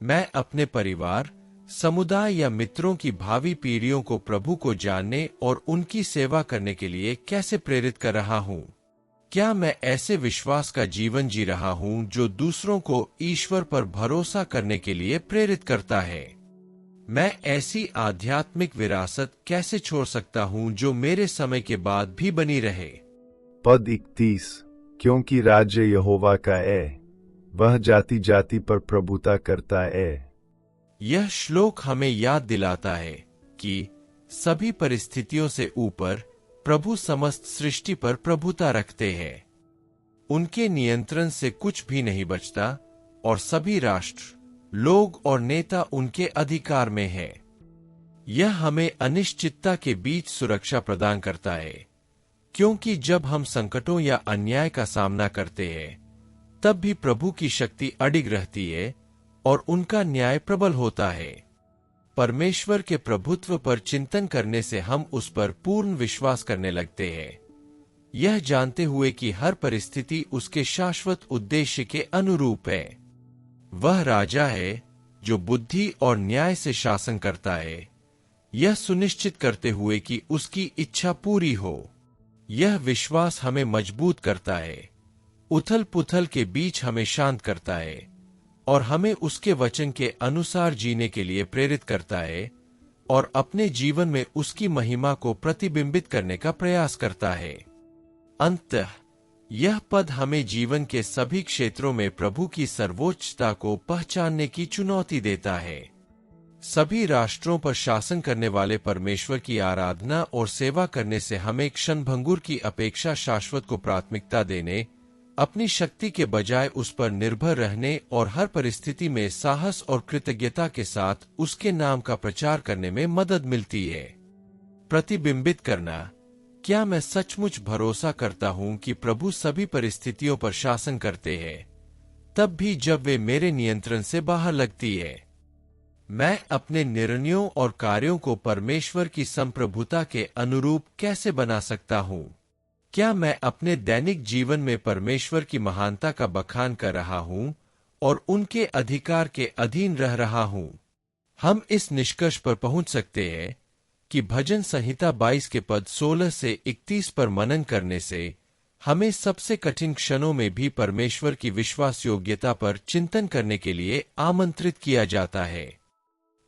Speaker 1: मैं अपने परिवार, समुदाय या मित्रों की भावी पीढ़ियों को प्रभु को जानने और उनकी सेवा करने के लिए कैसे प्रेरित कर रहा हूँ? क्या मैं ऐसे विश्वास का जीवन जी रहा हूँ जो दूसरों को ईश्वर पर भरोसा करने के लिए प्रेरित करता है? मैं ऐसी आध्यात्मिक विरासत कैसे छोड़ सकता हूँ जो मेरे समय के बाद भी बनी रहे?
Speaker 2: पद 31। क्योंकि राज्य यहोवा का है, वह जाति जाति पर प्रभुता करता है।
Speaker 1: यह श्लोक हमें याद दिलाता है कि सभी परिस्थितियों से ऊपर प्रभु समस्त सृष्टि पर प्रभुता रखते हैं। उनके नियंत्रण से कुछ भी नहीं बचता और सभी राष्ट्र, लोग और नेता उनके अधिकार में है। यह हमें अनिश्चितता के बीच सुरक्षा प्रदान करता है, क्योंकि जब हम संकटों या अन्याय का सामना करते हैं, तब भी प्रभु की शक्ति अडिग रहती है और उनका न्याय प्रबल होता है। परमेश्वर के प्रभुत्व पर चिंतन करने से हम उस पर पूर्ण विश्वास करने लगते हैं, यह जानते हुए कि हर परिस्थिति उसके शाश्वत उद्देश्य के अनुरूप है। वह राजा है जो बुद्धि और न्याय से शासन करता है, यह सुनिश्चित करते हुए कि उसकी इच्छा पूरी हो। यह विश्वास हमें मजबूत करता है, उथल पुथल के बीच हमें शांत करता है और हमें उसके वचन के अनुसार जीने के लिए प्रेरित करता है और अपने जीवन में उसकी महिमा को प्रतिबिंबित करने का प्रयास करता है। अंततः यह पद हमें जीवन के सभी क्षेत्रों में प्रभु की सर्वोच्चता को पहचानने की चुनौती देता है। सभी राष्ट्रों पर शासन करने वाले परमेश्वर की आराधना और सेवा करने से हमें क्षणभंगुर की अपेक्षा शाश्वत को प्राथमिकता देने अपनी शक्ति के बजाय उस पर निर्भर रहने और हर परिस्थिति में साहस और कृतज्ञता के साथ उसके नाम का प्रचार करने में मदद मिलती है। प्रतिबिंबित करना। क्या मैं सचमुच भरोसा करता हूं कि प्रभु सभी परिस्थितियों पर शासन करते हैं, तब भी जब वे मेरे नियंत्रण से बाहर लगती है? मैं अपने निर्णयों और कार्यों को परमेश्वर की संप्रभुता के अनुरूप कैसे बना सकता हूं? क्या मैं अपने दैनिक जीवन में परमेश्वर की महानता का बखान कर रहा हूं और उनके अधिकार के अधीन रह रहा हूं? हम इस निष्कर्ष पर पहुंच सकते हैं कि भजन संहिता 22 के पद 16 से 31 पर मनन करने से हमें सबसे कठिन क्षणों में भी परमेश्वर की विश्वास योग्यता पर चिंतन करने के लिए आमंत्रित किया जाता है।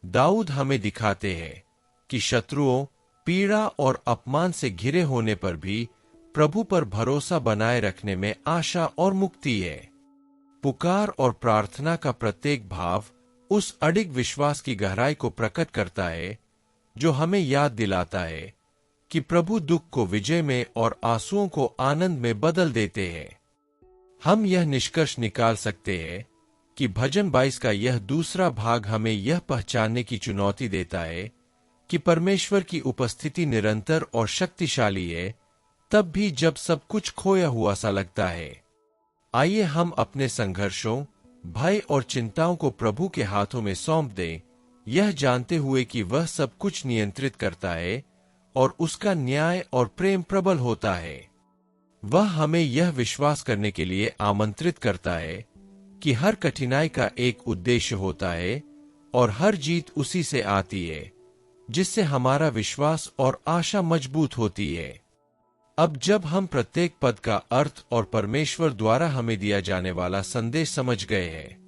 Speaker 1: दाऊद हमें दिखाते हैं कि शत्रुओं, पीड़ा और अपमान से घिरे होने पर भी प्रभु पर भरोसा बनाए रखने में आशा और मुक्ति है। पुकार और प्रार्थना का प्रत्येक भाव उस अडिग विश्वास की गहराई को प्रकट करता है जो हमें याद दिलाता है कि प्रभु दुख को विजय में और आंसुओं को आनंद में बदल देते हैं। हम यह निष्कर्ष निकाल सकते हैं कि भजन 22 का यह दूसरा भाग हमें यह पहचानने की चुनौती देता है कि परमेश्वर की उपस्थिति निरंतर और शक्तिशाली है, तब भी जब सब कुछ खोया हुआ सा लगता है। आइए हम अपने संघर्षों, भय और चिंताओं को प्रभु के हाथों में सौंप दें, यह जानते हुए कि वह सब कुछ नियंत्रित करता है और उसका न्याय और प्रेम प्रबल होता है। वह हमें यह विश्वास करने के लिए आमंत्रित करता है कि हर कठिनाई का एक उद्देश्य होता है और हर जीत उसी से आती है, जिससे हमारा विश्वास और आशा मजबूत होती है। अब जब हम प्रत्येक पद का अर्थ और परमेश्वर द्वारा हमें दिया जाने वाला संदेश समझ गए हैं,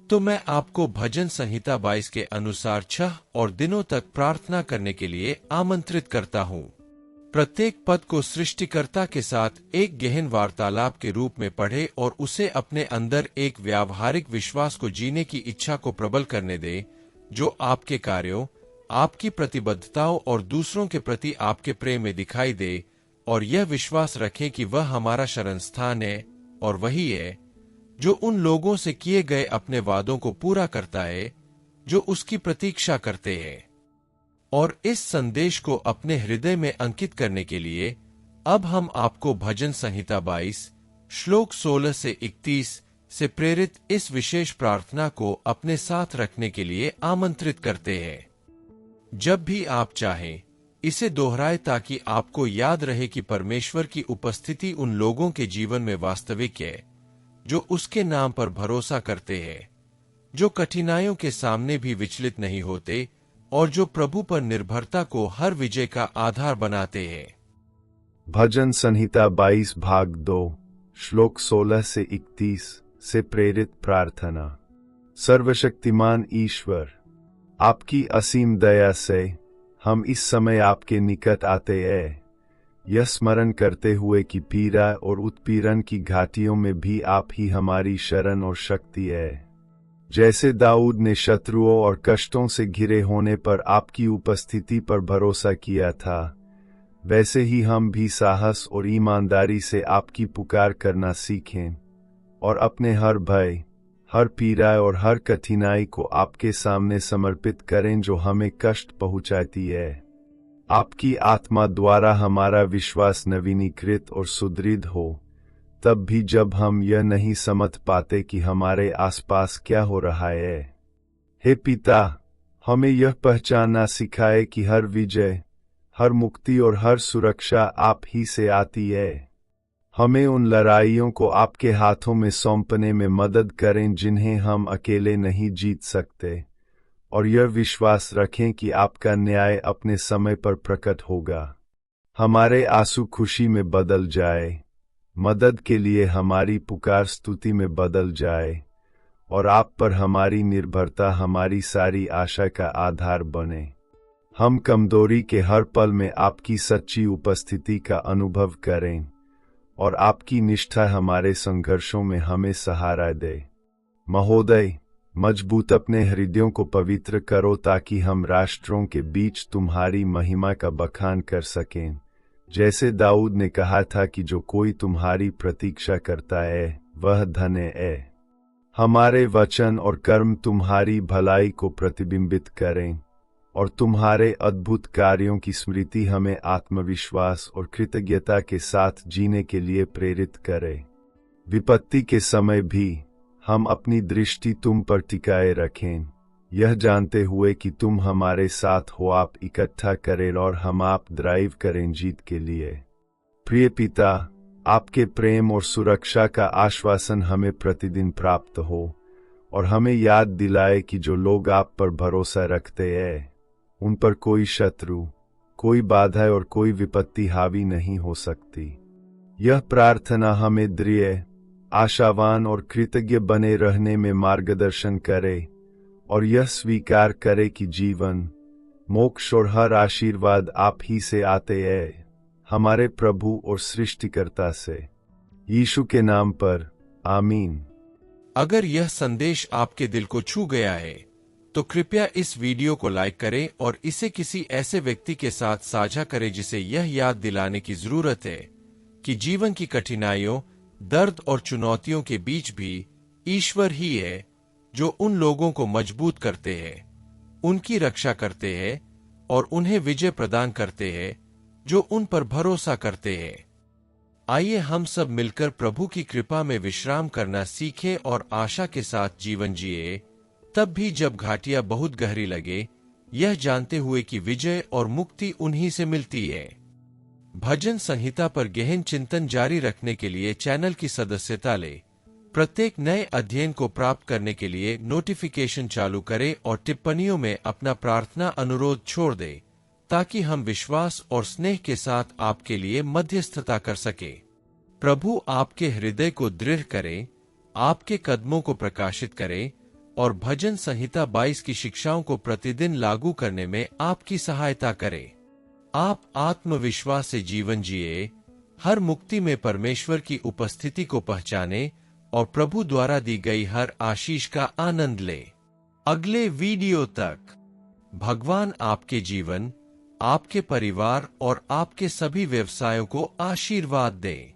Speaker 1: तो मैं आपको भजन संहिता 22 के अनुसार 6 और दिनों तक प्रार्थना करने के लिए आमंत्रित करता हूँ। प्रत्येक पद को सृष्टिकर्ता के साथ एक गहन वार्तालाप के रूप में पढ़े और उसे अपने अंदर एक व्यावहारिक विश्वास को जीने की इच्छा को प्रबल करने दे, जो आपके कार्यों, आपकी प्रतिबद्धताओं और दूसरों के प्रति आपके प्रेम में दिखाई दे, और यह विश्वास रखें कि वह हमारा शरण स्थान है और वही है जो उन लोगों से किए गए अपने वादों को पूरा करता है जो उसकी प्रतीक्षा करते हैं। और इस संदेश को अपने हृदय में अंकित करने के लिए अब हम आपको भजन संहिता 22 श्लोक 16 से 31 से प्रेरित इस विशेष प्रार्थना को अपने साथ रखने के लिए आमंत्रित करते हैं। जब भी आप चाहें, इसे दोहराए ताकि आपको याद रहे कि परमेश्वर की उपस्थिति उन लोगों के जीवन में वास्तविक है जो उसके नाम पर भरोसा करते हैं, जो कठिनाइयों के सामने भी विचलित नहीं होते और जो प्रभु पर निर्भरता को हर विजय का आधार बनाते हैं।
Speaker 2: भजन संहिता 22 भाग 2 श्लोक 16 से 31 से प्रेरित प्रार्थना। सर्वशक्तिमान ईश्वर, आपकी असीम दया से हम इस समय आपके निकट आते हैं, यह स्मरण करते हुए कि पीड़ा और उत्पीड़न की घाटियों में भी आप ही हमारी शरण और शक्ति है। जैसे दाऊद ने शत्रुओं और कष्टों से घिरे होने पर आपकी उपस्थिति पर भरोसा किया था, वैसे ही हम भी साहस और ईमानदारी से आपकी पुकार करना सीखें और अपने हर भय, हर पीड़ा और हर कठिनाई को आपके सामने समर्पित करें जो हमें कष्ट पहुंचाती है। आपकी आत्मा द्वारा हमारा विश्वास नवीनीकृत और सुदृढ़ हो, तब भी जब हम यह नहीं समझ पाते कि हमारे आसपास क्या हो रहा है। हे पिता, हमें यह पहचानना सिखाए कि हर विजय, हर मुक्ति और हर सुरक्षा आप ही से आती है। हमें उन लड़ाइयों को आपके हाथों में सौंपने में मदद करें जिन्हें हम अकेले नहीं जीत सकते, और यह विश्वास रखें कि आपका न्याय अपने समय पर प्रकट होगा। हमारे आंसू खुशी में बदल जाए, मदद के लिए हमारी पुकार स्तुति में बदल जाए, और आप पर हमारी निर्भरता हमारी सारी आशा का आधार बने। हम कमजोरी के हर पल में आपकी सच्ची उपस्थिति का अनुभव करें, और आपकी निष्ठा हमारे संघर्षों में हमें सहारा दे। महोदय, मजबूत अपने हृदयों को पवित्र करो ताकि हम राष्ट्रों के बीच तुम्हारी महिमा का बखान कर सकें, जैसे दाऊद ने कहा था कि जो कोई तुम्हारी प्रतीक्षा करता है वह धन्य है। हमारे वचन और कर्म तुम्हारी भलाई को प्रतिबिंबित करें और तुम्हारे अद्भुत कार्यों की स्मृति हमें आत्मविश्वास और कृतज्ञता के साथ जीने के लिए प्रेरित करे। विपत्ति के समय भी हम अपनी दृष्टि तुम पर टिकाए रखें, यह जानते हुए कि तुम हमारे साथ हो। आप इकट्ठा करें और हम आप ड्राइव करें जीत के लिए। प्रिय पिता, आपके प्रेम और सुरक्षा का आश्वासन हमें प्रतिदिन प्राप्त हो और हमें याद दिलाए कि जो लोग आप पर भरोसा रखते हैं उन पर कोई शत्रु, कोई बाधा और कोई विपत्ति हावी नहीं हो सकती। यह प्रार्थना हमें दृढ़, आशावान और कृतज्ञ बने रहने में मार्गदर्शन करे और यह स्वीकार करे कि जीवन, मोक्ष और हर आशीर्वाद आप ही से आते हैं, हमारे प्रभु और सृष्टिकर्ता से। यीशु के नाम पर आमीन।
Speaker 1: अगर यह संदेश आपके दिल को छू गया है तो कृपया इस वीडियो को लाइक करें और इसे किसी ऐसे व्यक्ति के साथ साझा करें जिसे यह याद दिलाने की जरूरत है कि जीवन की कठिनाइयों, दर्द और चुनौतियों के बीच भी ईश्वर ही है जो उन लोगों को मजबूत करते हैं, उनकी रक्षा करते हैं और उन्हें विजय प्रदान करते हैं जो उन पर भरोसा करते हैं। आइए हम सब मिलकर प्रभु की कृपा में विश्राम करना सीखें और आशा के साथ जीवन जिए, तब भी जब घाटियां बहुत गहरी लगे, यह जानते हुए कि विजय और मुक्ति उन्हीं से मिलती है। भजन संहिता पर गहन चिंतन जारी रखने के लिए चैनल की सदस्यता लें। प्रत्येक नए अध्ययन को प्राप्त करने के लिए नोटिफिकेशन चालू करें और टिप्पणियों में अपना प्रार्थना अनुरोध छोड़ दें ताकि हम विश्वास और स्नेह के साथ आपके लिए मध्यस्थता कर सके। प्रभु आपके हृदय को दृढ़ करे, आपके कदमों को प्रकाशित करे और भजन संहिता 22 की शिक्षाओं को प्रतिदिन लागू करने में आपकी सहायता करे। आप आत्मविश्वास से जीवन जिए, हर मुक्ति में परमेश्वर की उपस्थिति को पहचाने और प्रभु द्वारा दी गई हर आशीष का आनंद ले। अगले वीडियो तक भगवान आपके जीवन, आपके परिवार और आपके सभी व्यवसायों को आशीर्वाद दे।